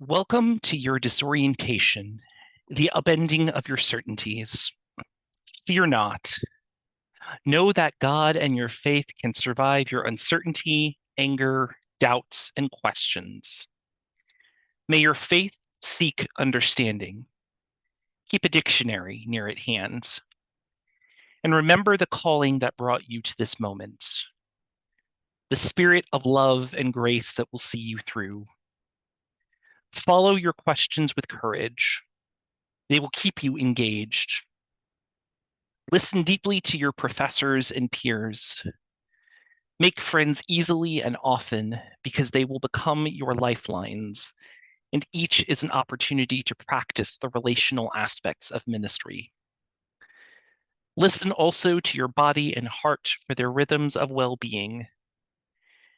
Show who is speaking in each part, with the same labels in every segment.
Speaker 1: Welcome to your disorientation, the upending of your certainties. Fear not. Know that God and your faith can survive your uncertainty, anger, doubts, and questions. May your faith seek understanding. Keep a dictionary near at hand. And remember the calling that brought you to this moment. The spirit of love and grace that will see you through. Follow your questions with courage. They will keep you engaged. Listen deeply to your professors and peers. Make friends easily and often because they will become your lifelines, and each is an opportunity to practice the relational aspects of ministry. Listen also to your body and heart for their rhythms of well-being.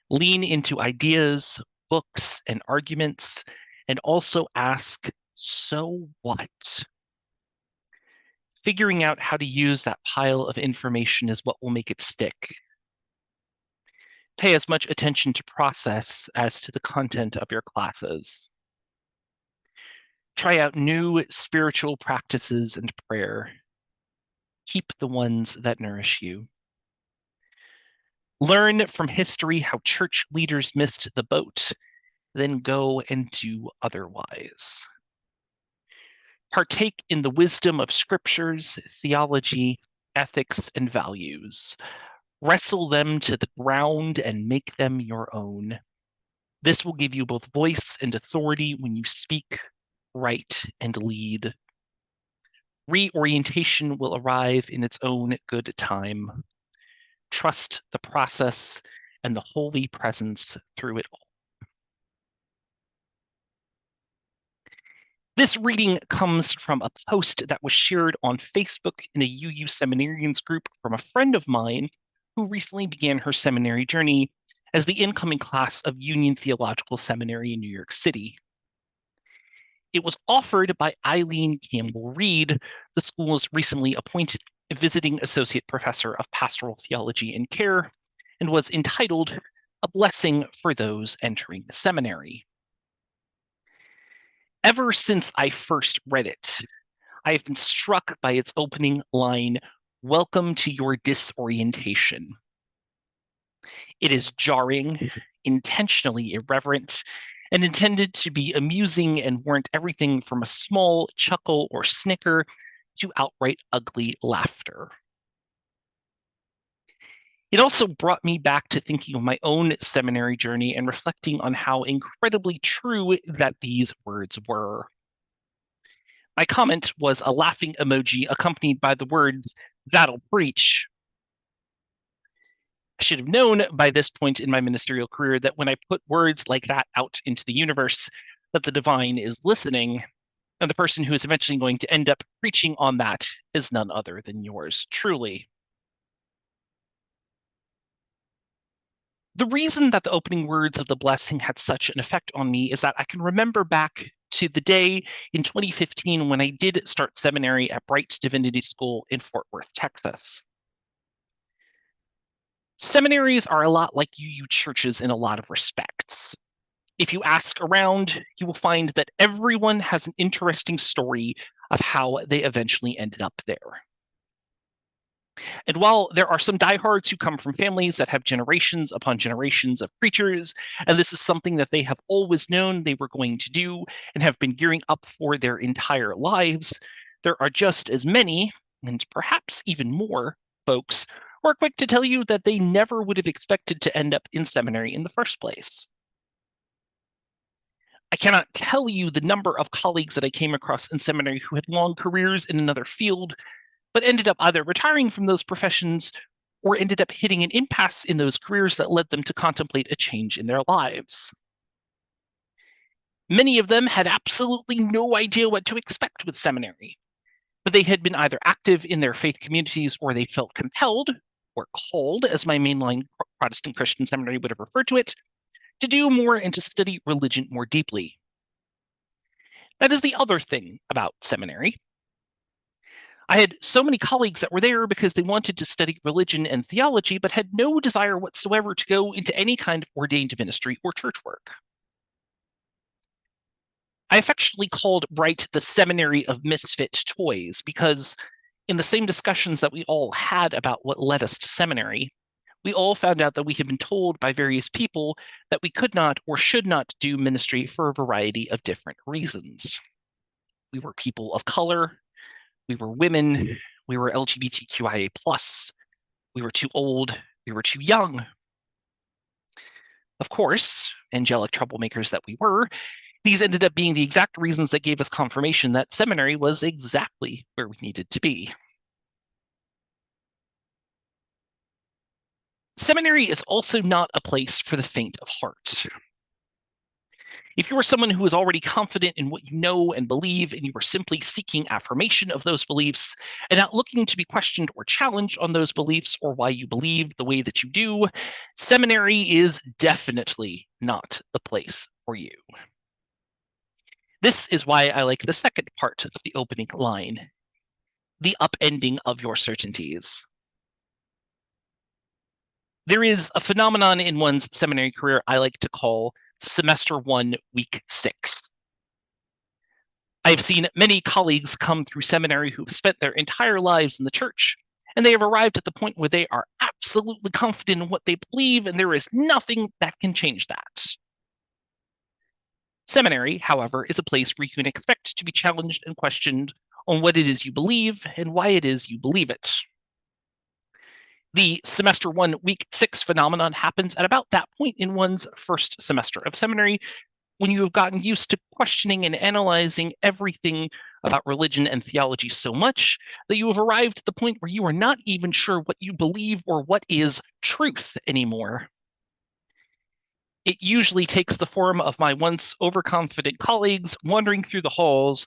Speaker 1: Lean into ideas, books, and arguments, and also ask, so what? Figuring out how to use that pile of information is what will make it stick. Pay as much attention to process as to the content of your classes. Try out new spiritual practices and prayer. Keep the ones that nourish you. Learn from history how church leaders missed the boat, then go and do otherwise. Partake in the wisdom of scriptures, theology, ethics, and values. Wrestle them to the ground and make them your own. This will give you both voice and authority when you speak, write, and lead. Reorientation will arrive in its own good time. Trust the process and the holy presence through it all. This reading comes from a post that was shared on Facebook in a UU Seminarians group from a friend of mine who recently began her seminary journey as the incoming class of Union Theological Seminary in New York City. It was offered by Eileen Campbell Reed, the school's recently appointed visiting associate professor of pastoral theology and care, and was entitled A Blessing for Those Entering the Seminary. Ever since I first read it, I have been struck by its opening line, "Welcome to your disorientation." It is jarring, intentionally irreverent, and intended to be amusing and warrant everything from a small chuckle or snicker to outright ugly laughter. It also brought me back to thinking of my own seminary journey and reflecting on how incredibly true that these words were. My comment was a laughing emoji accompanied by the words, "That'll preach." I should have known by this point in my ministerial career that when I put words like that out into the universe, that the divine is listening, and the person who is eventually going to end up preaching on that is none other than yours truly. The reason that the opening words of the blessing had such an effect on me is that I can remember back to the day in 2015 when I did start seminary at Bright Divinity School in Fort Worth, Texas. Seminaries are a lot like UU churches in a lot of respects. If you ask around, you will find that everyone has an interesting story of how they eventually ended up there. And while there are some diehards who come from families that have generations upon generations of preachers, and this is something that they have always known they were going to do and have been gearing up for their entire lives, there are just as many, and perhaps even more, folks who are quick to tell you that they never would have expected to end up in seminary in the first place. I cannot tell you the number of colleagues that I came across in seminary who had long careers in another field, but ended up either retiring from those professions or ended up hitting an impasse in those careers that led them to contemplate a change in their lives. Many of them had absolutely no idea what to expect with seminary, but they had been either active in their faith communities or they felt compelled, or called, as my mainline Protestant Christian seminary would have referred to it, to do more and to study religion more deeply. That is the other thing about seminary. I had so many colleagues that were there because they wanted to study religion and theology, but had no desire whatsoever to go into any kind of ordained ministry or church work. I affectionately called Bright the seminary of misfit toys because in the same discussions that we all had about what led us to seminary, we all found out that we had been told by various people that we could not or should not do ministry for a variety of different reasons. We were people of color, we were women, we were LGBTQIA+, we were too old, we were too young. Of course, angelic troublemakers that we were, these ended up being the exact reasons that gave us confirmation that seminary was exactly where we needed to be. Seminary is also not a place for the faint of heart. If you are someone who is already confident in what you know and believe, and you are simply seeking affirmation of those beliefs and not looking to be questioned or challenged on those beliefs or why you believe the way that you do, seminary is definitely not the place for you. This is why I like the second part of the opening line, the upending of your certainties. There is a phenomenon in one's seminary career I like to call semester 1, week 6. I've seen many colleagues come through seminary who've spent their entire lives in the church, and they have arrived at the point where they are absolutely confident in what they believe, and there is nothing that can change that. Seminary, however, is a place where you can expect to be challenged and questioned on what it is you believe and why it is you believe it. The semester 1, week 6 phenomenon happens at about that point in one's first semester of seminary, when you have gotten used to questioning and analyzing everything about religion and theology so much that you have arrived at the point where you are not even sure what you believe or what is truth anymore. It usually takes the form of my once overconfident colleagues wandering through the halls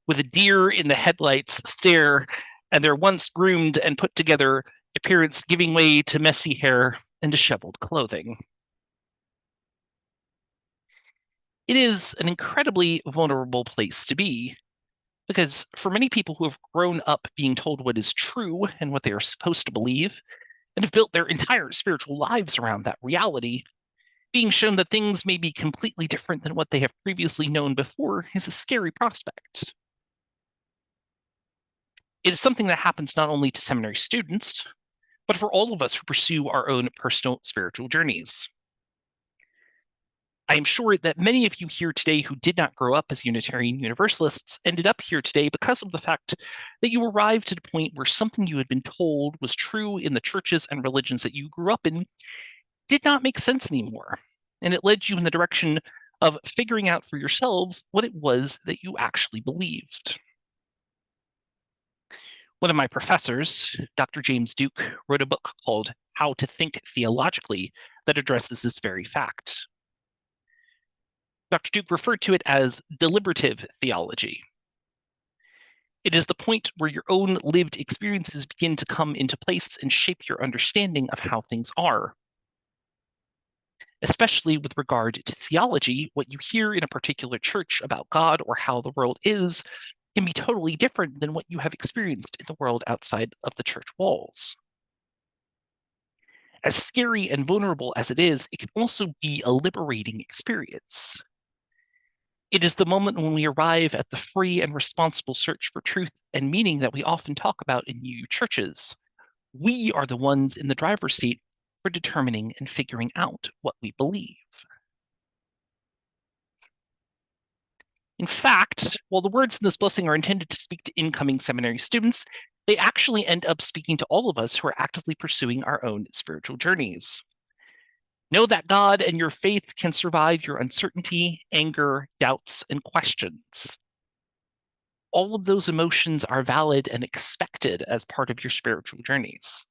Speaker 1: with a deer in the headlights stare and their once groomed and put together appearance giving way to messy hair and disheveled clothing. It is an incredibly vulnerable place to be, because for many people who have grown up being told what is true and what they are supposed to believe, and have built their entire spiritual lives around that reality, being shown that things may be completely different than what they have previously known before is a scary prospect. It is something that happens not only to seminary students, but for all of us who pursue our own personal spiritual journeys. I am sure that many of you here today who did not grow up as Unitarian Universalists ended up here today because of the fact that you arrived at a point where something you had been told was true in the churches and religions that you grew up in did not make sense anymore. And it led you in the direction of figuring out for yourselves what it was that you actually believed. One of my professors, Dr. James Duke, wrote a book called How to Think Theologically that addresses this very fact. Dr. Duke referred to it as deliberative theology. It is the point where your own lived experiences begin to come into place and shape your understanding of how things are. Especially with regard to theology, what you hear in a particular church about God or how the world is can be totally different than what you have experienced in the world outside of the church walls. As scary and vulnerable as it is, it can also be a liberating experience. It is the moment when we arrive at the free and responsible search for truth and meaning that we often talk about in UU churches. We are the ones in the driver's seat for determining and figuring out what we believe. In fact, while the words in this blessing are intended to speak to incoming seminary students, they actually end up speaking to all of us who are actively pursuing our own spiritual journeys. Know that God and your faith can survive your uncertainty, anger, doubts, and questions. All of those emotions are valid and expected as part of your spiritual journeys.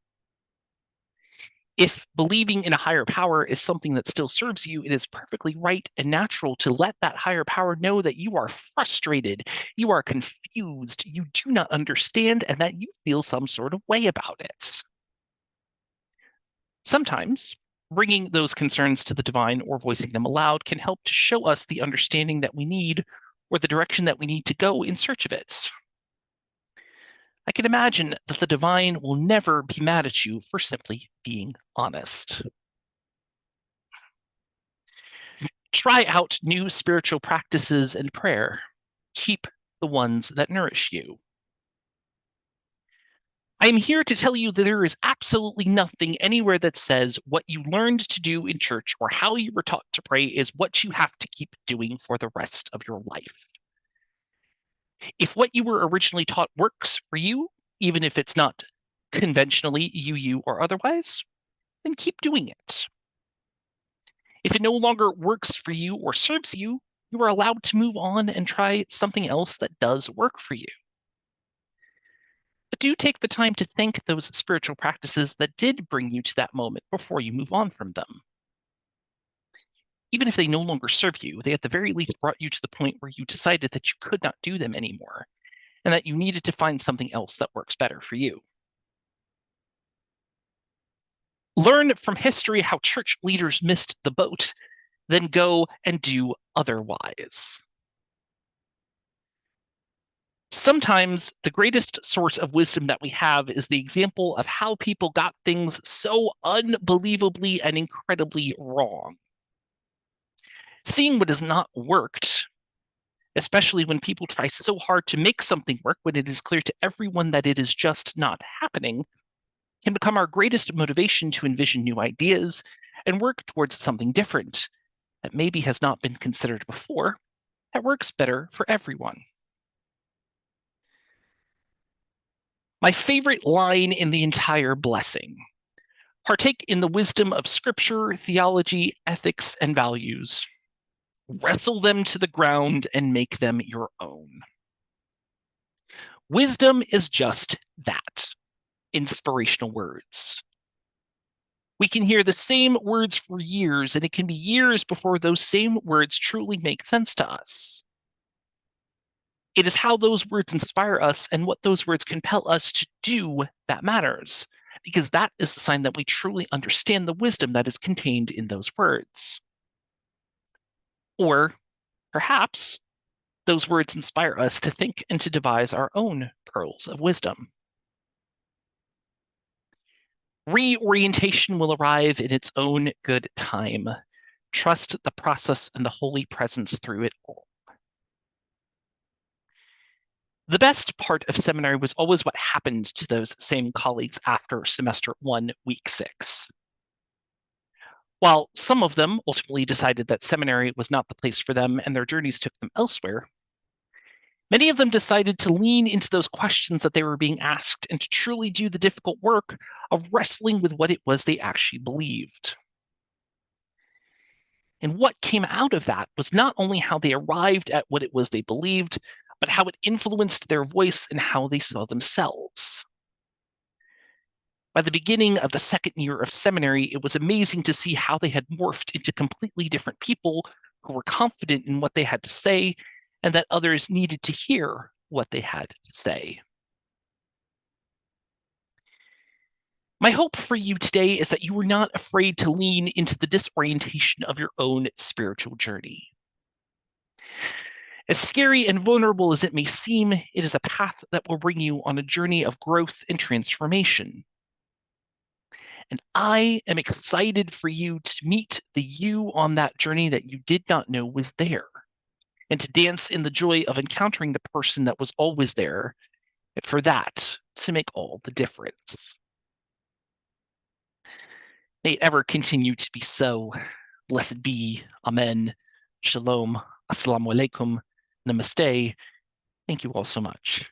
Speaker 1: If believing in a higher power is something that still serves you, it is perfectly right and natural to let that higher power know that you are frustrated, you are confused, you do not understand, and that you feel some sort of way about it. Sometimes, bringing those concerns to the divine or voicing them aloud can help to show us the understanding that we need or the direction that we need to go in search of it. I can imagine that the divine will never be mad at you for simply being honest. Try out new spiritual practices and prayer. Keep the ones that nourish you. I am here to tell you that there is absolutely nothing anywhere that says what you learned to do in church or how you were taught to pray is what you have to keep doing for the rest of your life. If what you were originally taught works for you, even if it's not conventionally you or otherwise, then keep doing it. If it no longer works for you or serves you, you are allowed to move on and try something else that does work for you. But do take the time to thank those spiritual practices that did bring you to that moment before you move on from them. Even if they no longer serve you, they at the very least brought you to the point where you decided that you could not do them anymore, and that you needed to find something else that works better for you. Learn from history how church leaders missed the boat, then go and do otherwise. Sometimes the greatest source of wisdom that we have is the example of how people got things so unbelievably and incredibly wrong. Seeing what has not worked, especially when people try so hard to make something work when it is clear to everyone that it is just not happening, can become our greatest motivation to envision new ideas and work towards something different that maybe has not been considered before, that works better for everyone. My favorite line in the entire blessing: partake in the wisdom of scripture, theology, ethics, and values. Wrestle them to the ground and make them your own. Wisdom is just that, inspirational words. We can hear the same words for years, and it can be years before those same words truly make sense to us. It is how those words inspire us and what those words compel us to do that matters, because that is the sign that we truly understand the wisdom that is contained in those words. Or perhaps those words inspire us to think and to devise our own pearls of wisdom. Reorientation will arrive in its own good time. Trust the process and the holy presence through it all. The best part of seminary was always what happened to those same colleagues after semester 1, week 6. While some of them ultimately decided that seminary was not the place for them and their journeys took them elsewhere, many of them decided to lean into those questions that they were being asked and to truly do the difficult work of wrestling with what it was they actually believed. And what came out of that was not only how they arrived at what it was they believed, but how it influenced their voice and how they saw themselves. By the beginning of the second year of seminary, it was amazing to see how they had morphed into completely different people who were confident in what they had to say, and that others needed to hear what they had to say. My hope for you today is that you are not afraid to lean into the disorientation of your own spiritual journey. As scary and vulnerable as it may seem, it is a path that will bring you on a journey of growth and transformation. And I am excited for you to meet the you on that journey that you did not know was there, and to dance in the joy of encountering the person that was always there, and for that to make all the difference. May it ever continue to be so. Blessed be. Amen. Shalom. Assalamu alaikum. Namaste. Thank you all so much.